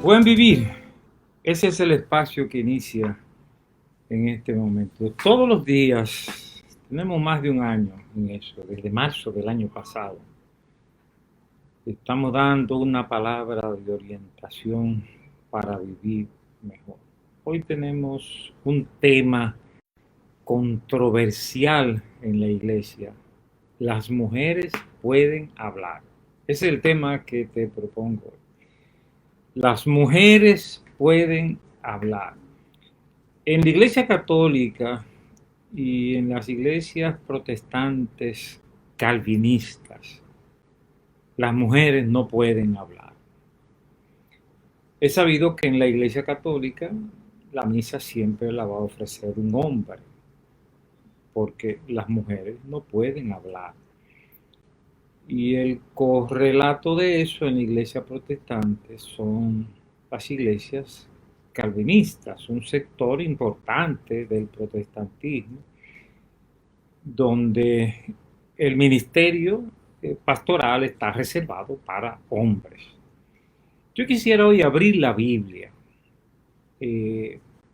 Buen vivir, ese es el espacio que inicia en este momento. Todos los días, tenemos más de un año en eso, desde marzo del año pasado. Estamos dando una palabra de orientación para vivir mejor. Hoy tenemos un tema controversial en la iglesia. Las mujeres pueden hablar. Ese es el tema que te propongo hoy. Las mujeres pueden hablar. En la Iglesia Católica y en las iglesias protestantes calvinistas, las mujeres no pueden hablar. Es sabido que en la Iglesia Católica la misa siempre la va a ofrecer un hombre, porque las mujeres no pueden hablar. Y el correlato de eso en la iglesia protestante son las iglesias calvinistas, un sector importante del protestantismo, donde el ministerio pastoral está reservado para hombres. Yo quisiera hoy abrir la Biblia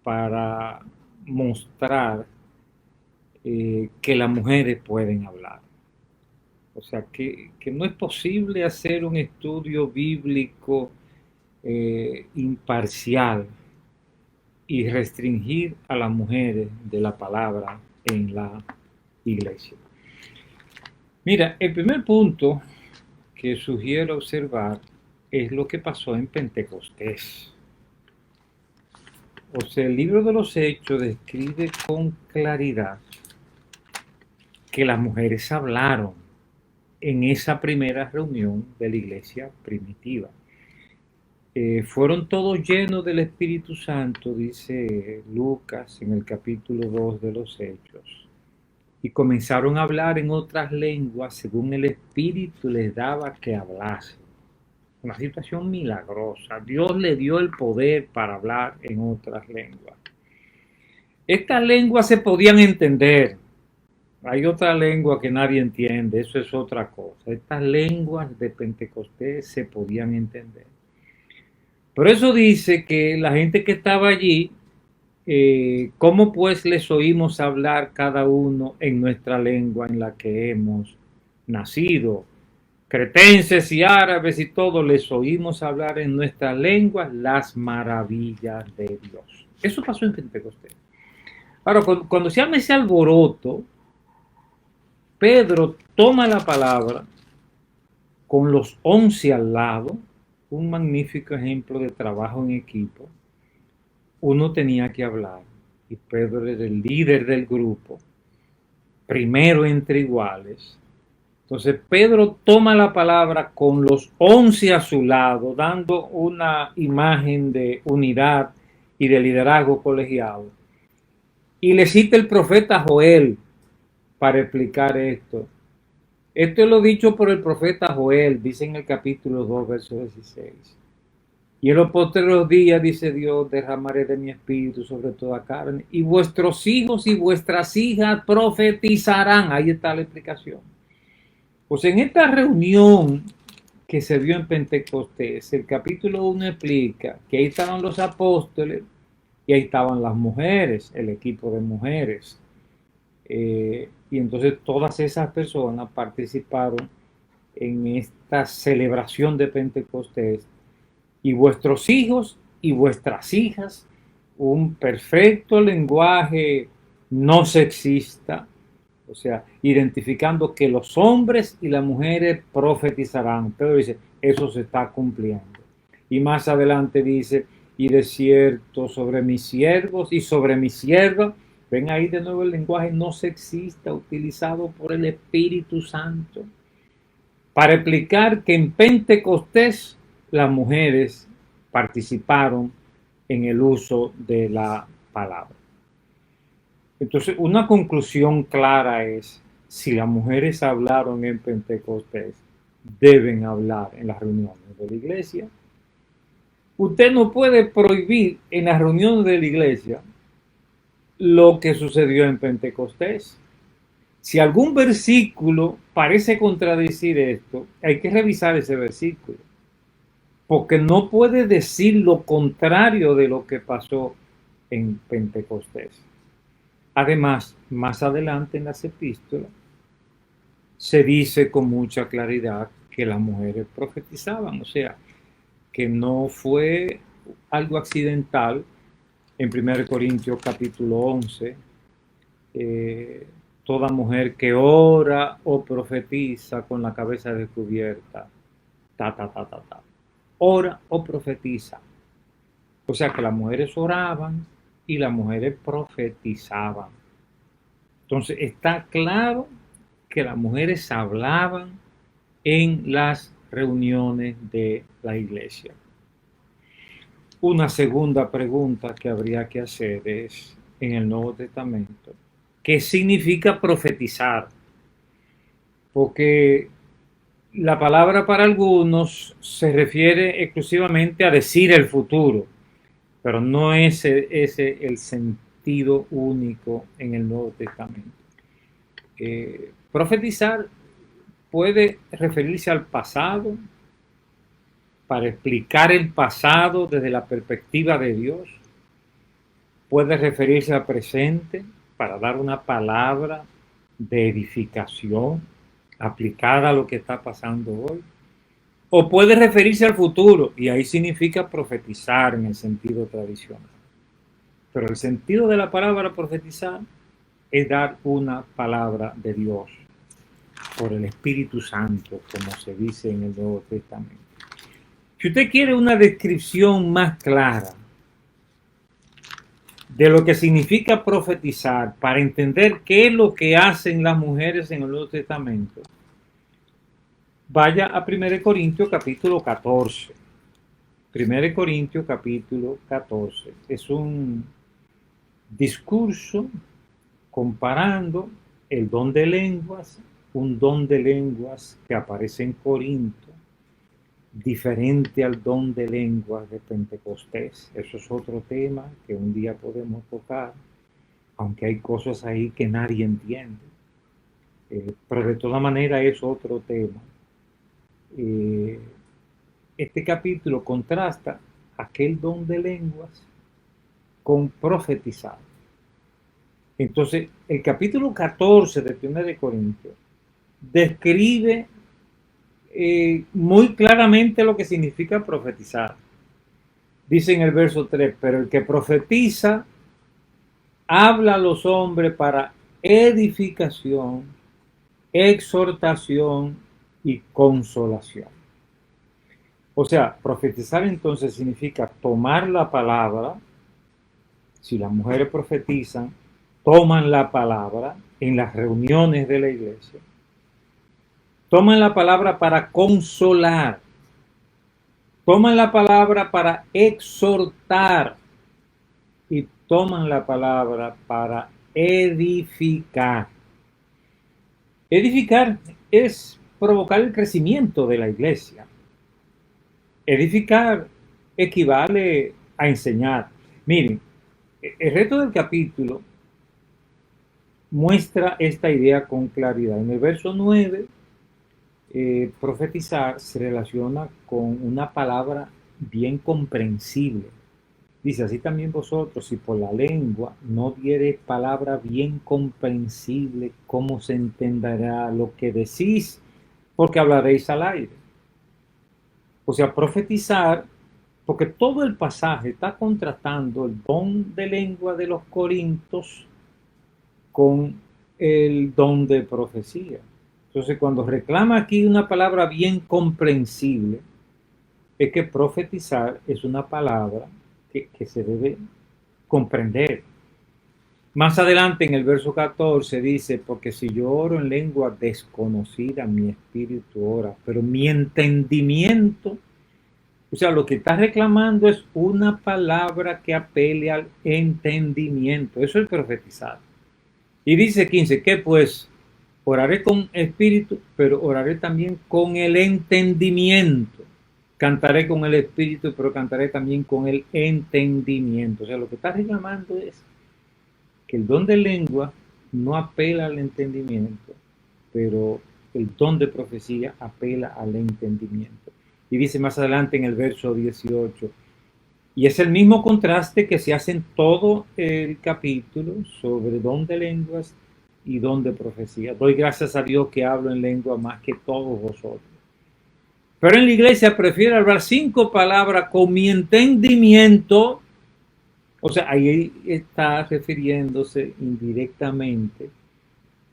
para mostrar que las mujeres pueden hablar. O sea, que no es posible hacer un estudio bíblico imparcial y restringir a las mujeres de la palabra en la iglesia. Mira, el primer punto que sugiero observar es lo que pasó en Pentecostés. O sea, el libro de los Hechos describe con claridad que las mujeres hablaron en esa primera reunión de la iglesia primitiva. Fueron todos llenos del Espíritu Santo, dice Lucas en el capítulo 2 de los Hechos, y comenzaron a hablar en otras lenguas según el Espíritu les daba que hablasen. Una situación milagrosa. Dios le dio el poder para hablar en otras lenguas. Estas lenguas se podían entender. Hay otra lengua que nadie entiende, eso es otra cosa. Estas lenguas de Pentecostés se podían entender. Por eso dice que la gente que estaba allí, ¿cómo pues les oímos hablar cada uno en nuestra lengua en la que hemos nacido? Cretenses y árabes y todos les oímos hablar en nuestra lengua las maravillas de Dios. Eso pasó en Pentecostés. Ahora, cuando se llama ese alboroto, Pedro toma la palabra con los 11 al lado, un magnífico ejemplo de trabajo en equipo. Uno tenía que hablar y Pedro era el líder del grupo, primero entre iguales. Entonces Pedro toma la palabra con los 11 a su lado, dando una imagen de unidad y de liderazgo colegiado. Y le cita el profeta Joel para explicar esto. Esto es lo dicho por el profeta Joel, dice en el capítulo 2, verso 16. Y en los postreros días, dice Dios, derramaré de mi espíritu sobre toda carne, y vuestros hijos y vuestras hijas profetizarán. Ahí está la explicación. Pues en esta reunión que se vio en Pentecostés, el capítulo 1 explica que ahí estaban los apóstoles y ahí estaban las mujeres, el equipo de mujeres. Y entonces todas esas personas participaron en esta celebración de Pentecostés. Y vuestros hijos y vuestras hijas, un perfecto lenguaje no sexista, o sea, identificando que los hombres y las mujeres profetizarán. Pedro dice, eso se está cumpliendo. Y más adelante dice, y de cierto sobre mis siervos y sobre mis siervas. Ven ahí de nuevo el lenguaje no sexista utilizado por el Espíritu Santo para explicar que en Pentecostés las mujeres participaron en el uso de la palabra. Entonces, una conclusión clara es, si las mujeres hablaron en Pentecostés, deben hablar en las reuniones de la iglesia. Usted no puede prohibir en las reuniones de la iglesia lo que sucedió en Pentecostés. Si algún versículo parece contradecir esto, hay que revisar ese versículo. porque no puede decir lo contrario de lo que pasó en Pentecostés. Además, más adelante en las epístolas, se dice con mucha claridad que las mujeres profetizaban, o sea, que no fue algo accidental. En 1 Corintios capítulo 11, toda mujer que ora o profetiza con la cabeza descubierta, ora o profetiza. O sea que las mujeres oraban y las mujeres profetizaban. Entonces está claro que las mujeres hablaban en las reuniones de la iglesia. Una segunda pregunta que habría que hacer es, en el Nuevo Testamento, ¿qué significa profetizar? Porque la palabra para algunos se refiere exclusivamente a decir el futuro, pero no es ese el sentido único en el Nuevo Testamento. Profetizar puede referirse al pasado, para explicar el pasado desde la perspectiva de Dios. Puede referirse al presente para dar una palabra de edificación aplicada a lo que está pasando hoy. O puede referirse al futuro, y ahí significa profetizar en el sentido tradicional. Pero el sentido de la palabra profetizar es dar una palabra de Dios por el Espíritu Santo, como se dice en el Nuevo Testamento. Si usted quiere una descripción más clara de lo que significa profetizar, para entender qué es lo que hacen las mujeres en el Nuevo Testamento, vaya a 1 Corintios capítulo 14. 1 Corintios capítulo 14. Es un discurso comparando el don de lenguas, un don de lenguas que aparece en Corinto, diferente al don de lenguas de Pentecostés. Eso es otro tema que un día podemos tocar, aunque hay cosas ahí que nadie entiende. Pero de todas maneras es otro tema. Este capítulo contrasta aquel don de lenguas con profetizar. Entonces, el capítulo 14 de 1 de Corintios describe muy claramente lo que significa profetizar. Dice en el verso 3, pero el que profetiza habla a los hombres para edificación, exhortación y consolación. O sea, profetizar entonces significa tomar la palabra. Si las mujeres profetizan, toman la palabra en las reuniones de la iglesia. Toman la palabra para consolar. Toman la palabra para exhortar. Y toman la palabra para edificar. Edificar es provocar el crecimiento de la iglesia. Edificar equivale a enseñar. Miren, el resto del capítulo muestra esta idea con claridad. En el verso 9, profetizar se relaciona con una palabra bien comprensible. Dice, así también vosotros, si por la lengua no diereis palabra bien comprensible, ¿cómo se entenderá lo que decís? Porque hablaréis al aire. O sea, profetizar, porque todo el pasaje está contrastando el don de lengua de los corintios con el don de profecía. Entonces, cuando reclama aquí una palabra bien comprensible, es que profetizar es una palabra que se debe comprender. Más adelante en el verso 14 dice, porque si yo oro en lengua desconocida, mi espíritu ora, pero mi entendimiento, o sea, lo que está reclamando es una palabra que apele al entendimiento. Eso es profetizar. Y dice 15, que pues oraré con espíritu, pero oraré también con el entendimiento. Cantaré con el espíritu, pero cantaré también con el entendimiento. O sea, lo que está reclamando es que el don de lengua no apela al entendimiento, pero el don de profecía apela al entendimiento. Y dice más adelante en el verso 18, y es el mismo contraste que se hace en todo el capítulo sobre don de lenguas y don de profecía. Doy gracias a Dios que hablo en lengua más que todos vosotros. Pero en la iglesia prefiero hablar 5 palabras con mi entendimiento. O sea, ahí está refiriéndose indirectamente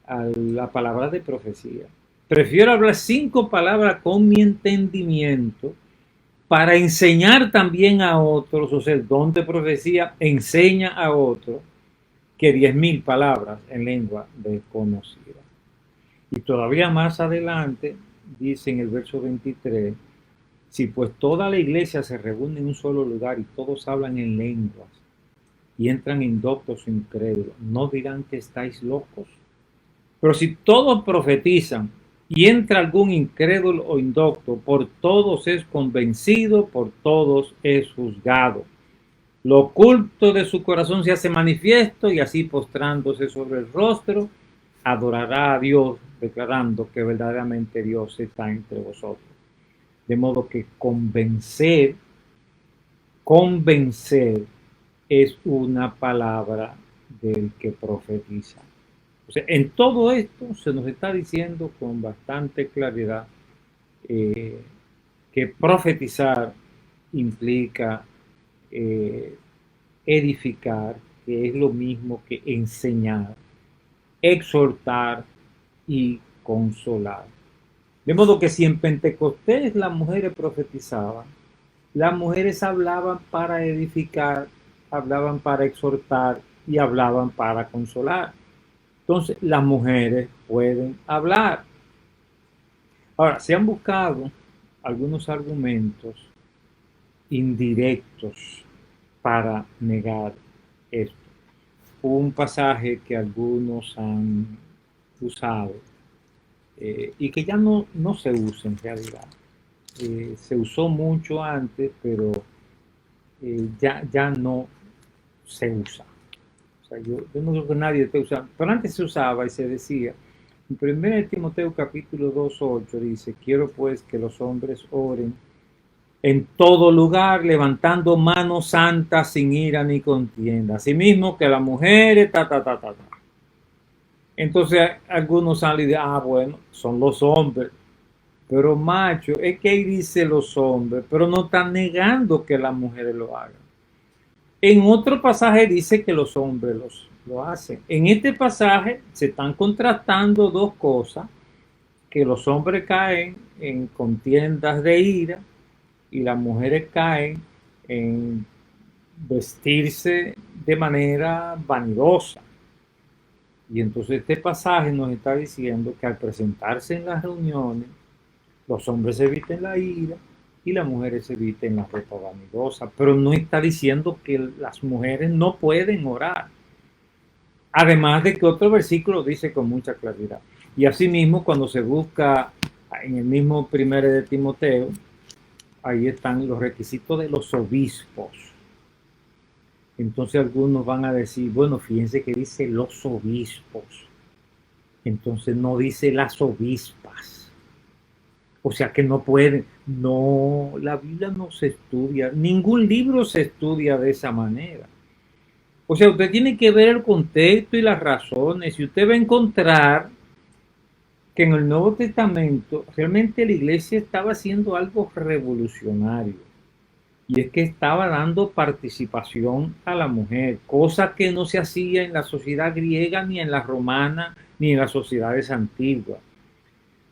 a la palabra de profecía. Prefiero hablar 5 palabras con mi entendimiento para enseñar también a otros, o sea, el don de profecía enseña a otros que 10.000 palabras en lengua desconocida. Y todavía más adelante dice en el verso 23, si pues toda la iglesia se reúne en un solo lugar y todos hablan en lenguas y entran indoctos o incrédulos, ¿no dirán que estáis locos? Pero si todos profetizan y entra algún incrédulo o indocto, por todos es convencido, por todos es juzgado. Lo oculto de su corazón se hace manifiesto y así postrándose sobre el rostro, adorará a Dios, declarando que verdaderamente Dios está entre vosotros. De modo que convencer es una palabra del que profetiza. O sea, en todo esto se nos está diciendo con bastante claridad eh, que profetizar implica eh, edificar, que es lo mismo que enseñar, exhortar y consolar. De modo que si en Pentecostés las mujeres profetizaban, las mujeres hablaban para edificar, hablaban para exhortar y hablaban para consolar. Entonces, las mujeres pueden hablar. Ahora, se han buscado algunos argumentos indirectos para negar esto. Un pasaje que algunos han usado y que ya no se usa en realidad. Se usó mucho antes, pero ya no se usa. O sea, yo no creo que nadie esté usando, pero antes se usaba y se decía, en 1 Timoteo capítulo 2:8 dice, quiero pues que los hombres oren en todo lugar, levantando manos santas sin ira ni contienda. Asimismo que las mujeres, ta. Entonces algunos salen y dicen, bueno, son los hombres. Pero macho, es que ahí dice los hombres, pero no están negando que las mujeres lo hagan. En otro pasaje dice que los hombres lo hacen. En este pasaje se están contrastando dos cosas, que los hombres caen en contiendas de ira y las mujeres caen en vestirse de manera vanidosa. Y entonces este pasaje nos está diciendo que al presentarse en las reuniones, los hombres se visten la ira y las mujeres se visten la ropa vanidosa, pero no está diciendo que las mujeres no pueden orar. Además de que otro versículo dice con mucha claridad. Y asimismo, cuando se busca en el mismo 1 de Timoteo, ahí están los requisitos de los obispos. Entonces algunos van a decir, bueno, fíjense que dice los obispos. Entonces no dice las obispas. O sea que no pueden. No, la Biblia no se estudia. Ningún libro se estudia de esa manera. O sea, usted tiene que ver el contexto y las razones. Y usted va a encontrar que en el Nuevo Testamento realmente la iglesia estaba haciendo algo revolucionario. Y es que estaba dando participación a la mujer, cosa que no se hacía en la sociedad griega, ni en la romana, ni en las sociedades antiguas.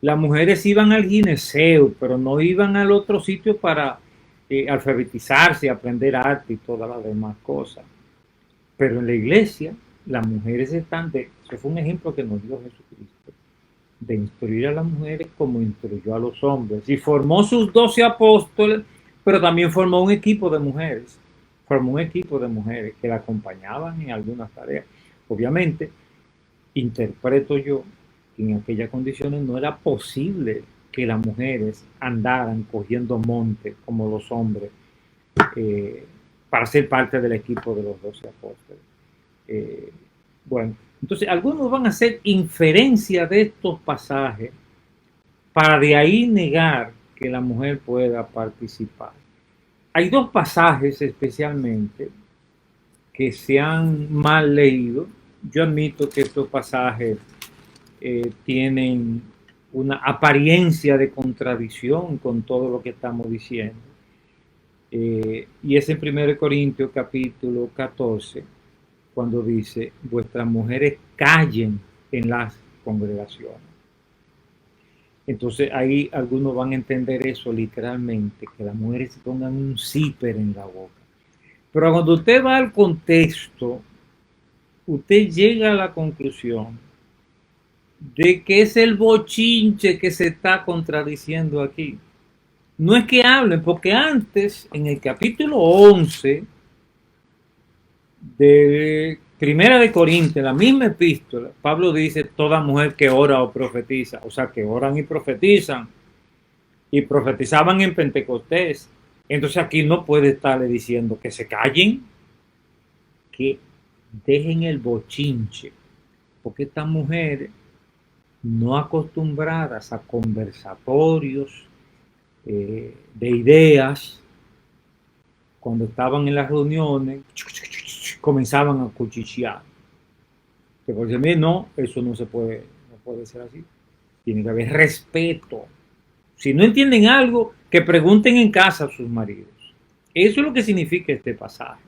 Las mujeres iban al gineceo, pero no iban al otro sitio para alfabetizarse, aprender arte y todas las demás cosas. Pero en la iglesia, las mujeres están eso fue un ejemplo que nos dio Jesucristo, de instruir a las mujeres como instruyó a los hombres. Y formó sus 12 apóstoles, pero también formó un equipo de mujeres. Formó un equipo de mujeres que la acompañaban en algunas tareas. Obviamente, interpreto yo que en aquellas condiciones no era posible que las mujeres andaran cogiendo monte como los hombres para ser parte del equipo de los 12 apóstoles. Bueno, entonces algunos van a hacer inferencia de estos pasajes para de ahí negar que la mujer pueda participar. Hay dos pasajes especialmente que se han mal leído. Yo admito que estos pasajes tienen una apariencia de contradicción con todo lo que estamos diciendo. Y es en 1 Corintios capítulo 14, cuando dice, vuestras mujeres callen en las congregaciones. Entonces ahí algunos van a entender eso literalmente, que las mujeres se pongan un zipper en la boca. Pero cuando usted va al contexto, usted llega a la conclusión de que es el bochinche que se está contradiciendo aquí. No es que hablen, porque antes, en el capítulo 11 de Primera de Corintios, la misma epístola, Pablo dice, toda mujer que ora o profetiza, o sea, que oran y profetizaban en Pentecostés. Entonces aquí no puede estarle diciendo que se callen, que dejen el bochinche, porque estas mujeres no acostumbradas a conversatorios de ideas, cuando estaban en las reuniones, comenzaban a cuchichear. Que por mí no, eso no puede ser así. Tiene que haber respeto. Si no entienden algo, que pregunten en casa a sus maridos. Eso es lo que significa este pasaje.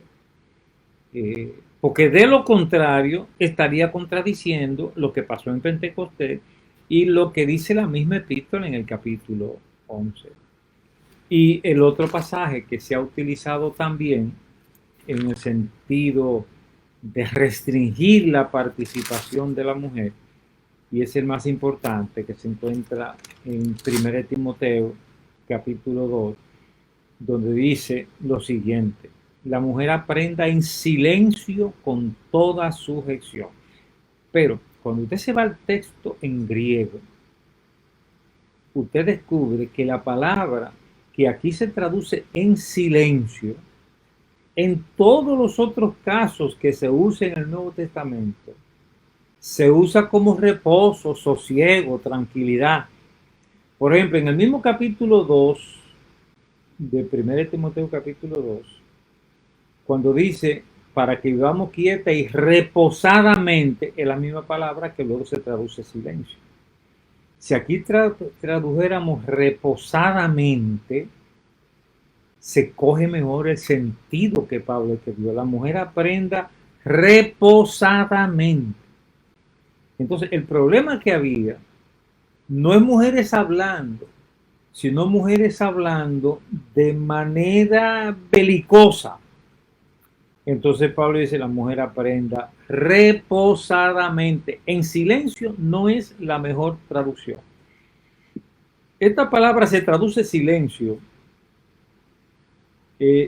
Porque de lo contrario estaría contradiciendo lo que pasó en Pentecostés y lo que dice la misma epístola en el capítulo 11. Y el otro pasaje que se ha utilizado también en el sentido de restringir la participación de la mujer, y es el más importante, que se encuentra en 1 Timoteo capítulo 2, donde dice lo siguiente: la mujer aprenda en silencio con toda sujeción. Pero cuando usted se va al texto en griego, usted descubre que la palabra que aquí se traduce en silencio, en todos los otros casos que se usa en el Nuevo Testamento, se usa como reposo, sosiego, tranquilidad. Por ejemplo, en el mismo capítulo 2 de 1 Timoteo capítulo 2, cuando dice para que vivamos quieta y reposadamente, es la misma palabra que luego se traduce silencio. Si aquí tradujéramos reposadamente, se coge mejor el sentido que Pablo escribió. La mujer aprenda reposadamente. Entonces, el problema que había no es mujeres hablando, sino mujeres hablando de manera belicosa. Entonces Pablo dice, la mujer aprenda reposadamente. En silencio no es la mejor traducción. Esta palabra se traduce silencio.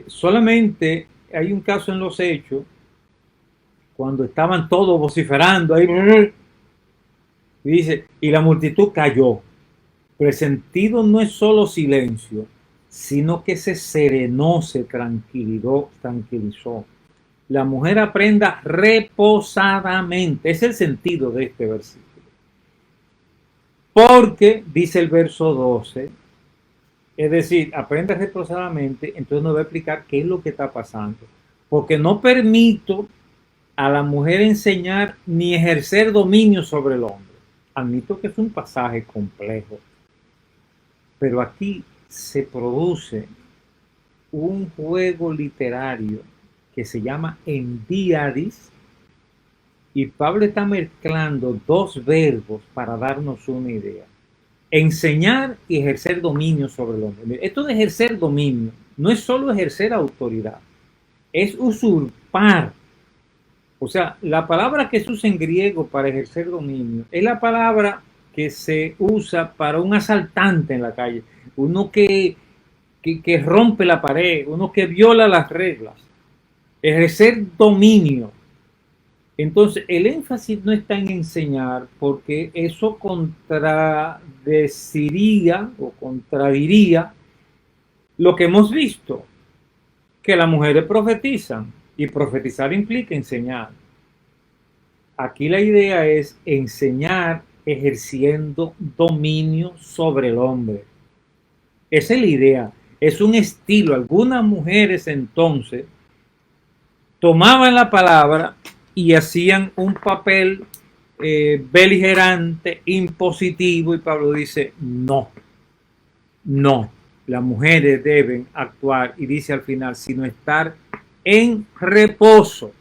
Solamente hay un caso en los Hechos, cuando estaban todos vociferando ahí, y dice, y la multitud cayó. Pero el sentido no es solo silencio, sino que se serenó, se tranquilizó. La mujer aprenda reposadamente. Es el sentido de este versículo. Porque, dice el verso 12, es decir, aprende reposadamente, entonces nos va a explicar qué es lo que está pasando. Porque no permito a la mujer enseñar ni ejercer dominio sobre el hombre. Admito que es un pasaje complejo, pero aquí se produce un juego literario que se llama endiadis, y Pablo está mezclando dos verbos para darnos una idea: enseñar y ejercer dominio sobre el hombre. Esto de ejercer dominio no es solo ejercer autoridad, es usurpar. O sea, la palabra que se usa en griego para ejercer dominio es la palabra que se usa para un asaltante en la calle, uno que rompe la pared, uno que viola las reglas. Ejercer dominio. Entonces, el énfasis no está en enseñar, porque eso contradeciría o contradiría lo que hemos visto, que las mujeres profetizan, y profetizar implica enseñar. Aquí la idea es enseñar ejerciendo dominio sobre el hombre. Esa es la idea. Es un estilo. Algunas mujeres entonces tomaban la palabra y hacían un papel beligerante, impositivo, y Pablo dice, no, no, las mujeres deben actuar, y dice al final, sino estar en reposo.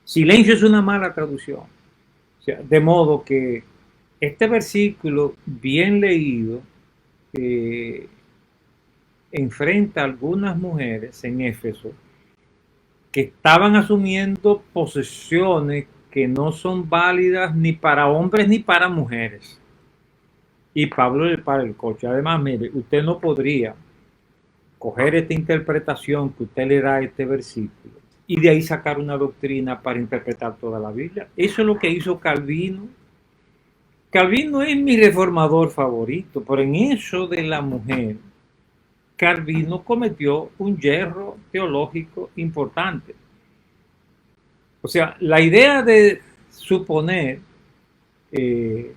Silencio es una mala traducción. O sea, de modo que este versículo, bien leído, eh, enfrenta a algunas mujeres en Éfeso que estaban asumiendo posesiones que no son válidas ni para hombres ni para mujeres. Y Pablo le para el coche. Además, mire, usted no podría coger esta interpretación que usted le da a este versículo y de ahí sacar una doctrina para interpretar toda la Biblia. Eso es lo que hizo Calvino. Calvino es mi reformador favorito, pero en eso de la mujer, Calvino cometió un yerro teológico importante. O sea, la idea de suponer eh,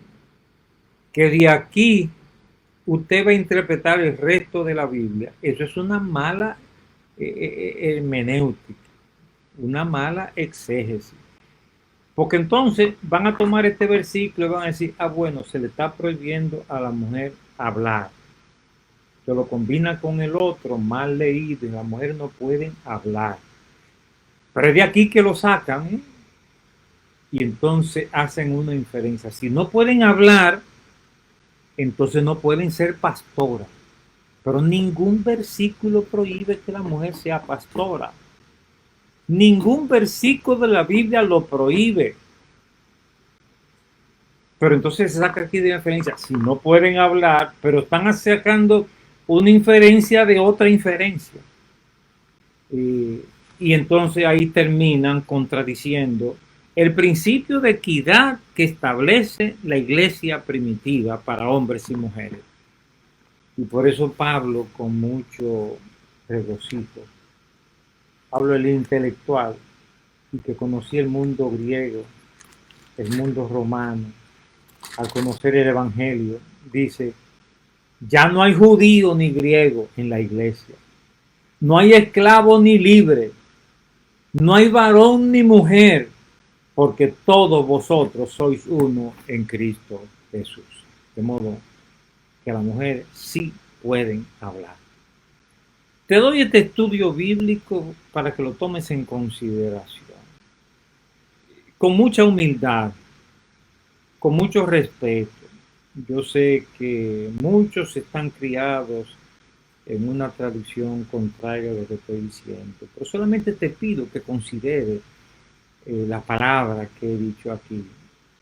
que de aquí usted va a interpretar el resto de la Biblia, eso es una mala hermenéutica, una mala exégesis. Porque entonces van a tomar este versículo y van a decir, ah, bueno, se le está prohibiendo a la mujer hablar. Se lo combina con el otro, mal leído, y las mujeres no pueden hablar. Pero es de aquí que lo sacan, ¿eh? Y entonces hacen una inferencia. Si no pueden hablar, entonces no pueden ser pastoras. Pero ningún versículo prohíbe que la mujer sea pastora. Ningún versículo de la Biblia lo prohíbe. Pero entonces se saca aquí de inferencia. Si no pueden hablar, pero están sacando una inferencia de otra inferencia. Y entonces ahí terminan contradiciendo el principio de equidad que establece la iglesia primitiva para hombres y mujeres. Y por eso Pablo, con mucho regocijo, Pablo el intelectual, y que conocía el mundo griego, el mundo romano, al conocer el Evangelio, dice, ya no hay judío ni griego en la iglesia, no hay esclavo ni libre, no hay varón ni mujer, porque todos vosotros sois uno en Cristo Jesús. De modo que las mujeres sí pueden hablar. Te doy este estudio bíblico para que lo tomes en consideración. Con mucha humildad, con mucho respeto. Yo sé que muchos están criados en una tradición contraria a lo que estoy diciendo, pero solamente te pido que considere la palabra que he dicho aquí,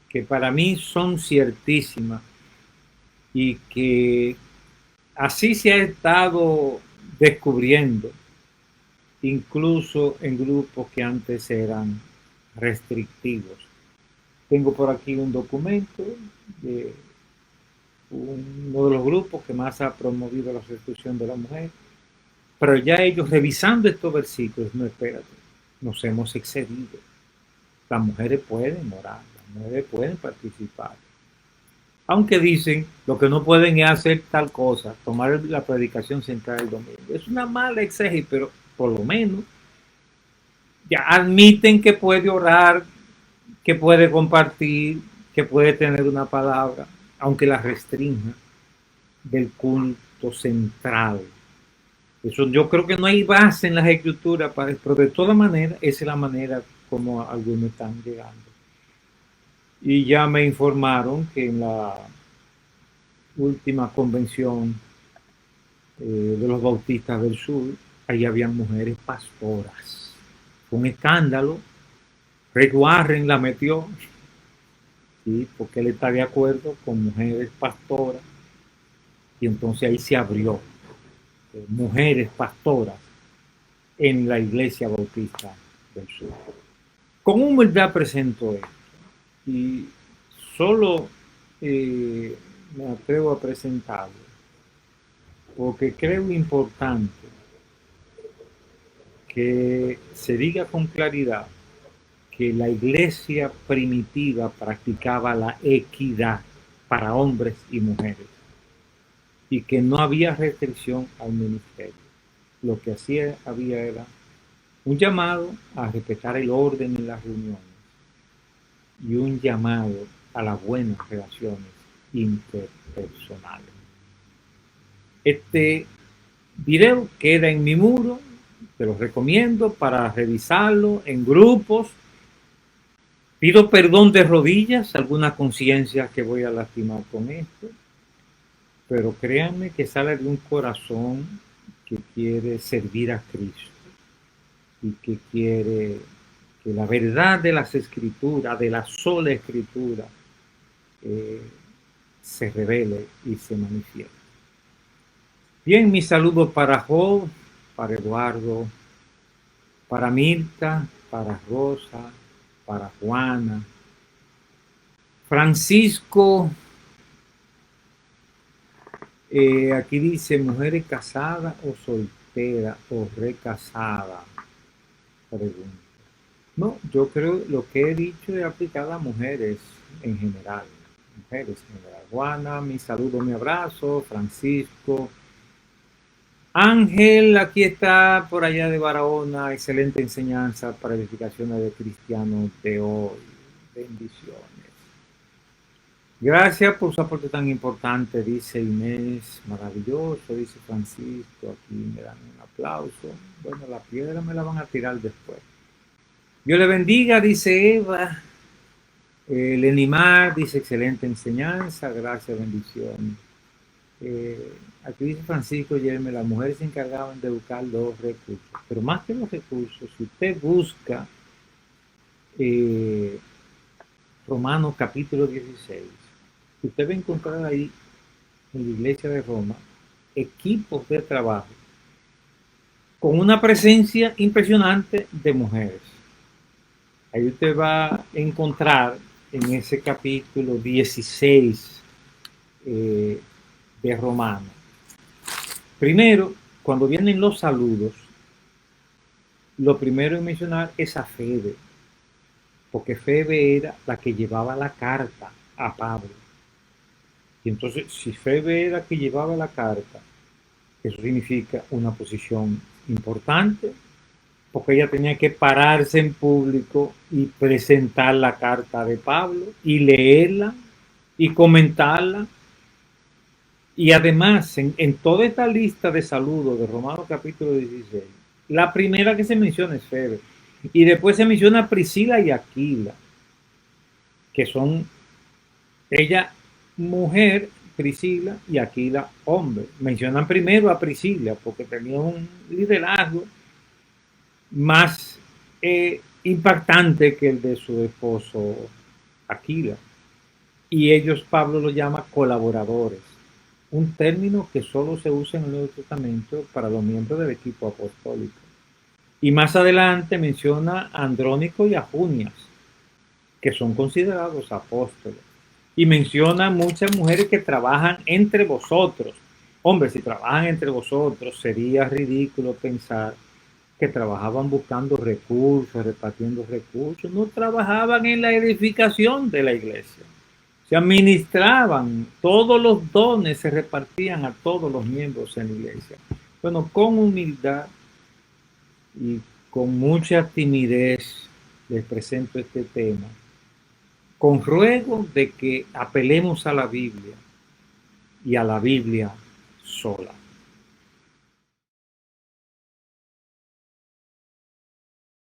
que para mí son ciertísimas y que así se ha estado descubriendo, incluso en grupos que antes eran restrictivos. Tengo por aquí un documento de uno de los grupos que más ha promovido la restitución de la mujer, pero ya ellos revisando estos versículos, no, espérate, nos hemos excedido. Las mujeres pueden orar, las mujeres pueden participar. Aunque dicen, lo que no pueden es hacer tal cosa, tomar la predicación central el domingo. Es una mala exégesis, pero por lo menos ya admiten que puede orar, que puede compartir, que puede tener una palabra, aunque la restrinja del culto central. Eso yo creo que no hay base en las escrituras, pero de todas maneras, esa es la manera como algunos están llegando. Y ya me informaron que en la última convención de los bautistas del sur, ahí habían mujeres pastoras. Fue un escándalo. Rick Warren la metió, ¿sí? Porque él está de acuerdo con mujeres pastoras. Y entonces ahí se abrió mujeres pastoras en la iglesia bautista del sur. Con humildad presento esto. Y solo me atrevo a presentarlo porque creo importante que se diga con claridad que la iglesia primitiva practicaba la equidad para hombres y mujeres. y que no había restricción al ministerio. Lo que había era un llamado a respetar el orden en las reuniones y un llamado a las buenas relaciones interpersonales. Este video queda en mi muro, te lo recomiendo para revisarlo en grupos. Pido perdón de rodillas, alguna conciencia que voy a lastimar con esto, pero créanme que sale de un corazón que quiere servir a Cristo y que quiere que la verdad de las escrituras, de la sola escritura, eh, se revele y se manifieste. Bien, mi saludo para Job, para Eduardo, para Mirta, para Rosa, para Juana, Francisco. Aquí dice mujeres casadas o solteras o recasada. Pregunta. No, yo creo lo que he dicho es aplicado a mujeres en general. Mujeres en general. Juana, mi saludo, mi abrazo. Francisco. Ángel, aquí está por allá de Barahona. Excelente enseñanza para edificaciones de cristianos de hoy. Bendiciones. Gracias por su aporte tan importante, dice Inés. Maravilloso, dice Francisco. Aquí me dan un aplauso. Bueno, la piedra me la van a tirar después. Dios le bendiga, dice Eva. Lenimar dice excelente enseñanza. Gracias, bendiciones. Aquí dice Francisco Yerme, las mujeres se encargaban de buscar los recursos. Pero más que los recursos, si usted busca Romanos capítulo 16, usted va a encontrar ahí en la iglesia de Roma equipos de trabajo con una presencia impresionante de mujeres. Ahí usted va a encontrar en ese capítulo 16 de Romanos. Primero, cuando vienen los saludos, lo primero en mencionar es a Febe, porque Febe era la que llevaba la carta a Pablo. Y entonces, si Febe era la que llevaba la carta, eso significa una posición importante, porque ella tenía que pararse en público y presentar la carta de Pablo y leerla y comentarla. Y además, en toda esta lista de saludos de Romanos capítulo 16, la primera que se menciona es Febe. Y después se menciona Priscila y Aquila, que son ella mujer, Priscila, y Aquila hombre. Mencionan primero a Priscila porque tenía un liderazgo más impactante que el de su esposo Aquila. Y ellos, Pablo los llama colaboradores, un término que solo se usa en el Nuevo Testamento para los miembros del equipo apostólico. Y más adelante menciona a Andrónico y a Junias, que son considerados apóstoles. Y menciona muchas mujeres que trabajan entre vosotros. Hombre, si trabajan entre vosotros, sería ridículo pensar que trabajaban buscando recursos, repartiendo recursos. No trabajaban en la edificación de la iglesia. Se administraban, todos los dones se repartían a todos los miembros en la iglesia. Bueno, con humildad y con mucha timidez les presento este tema, con ruego de que apelemos a la Biblia y a la Biblia sola.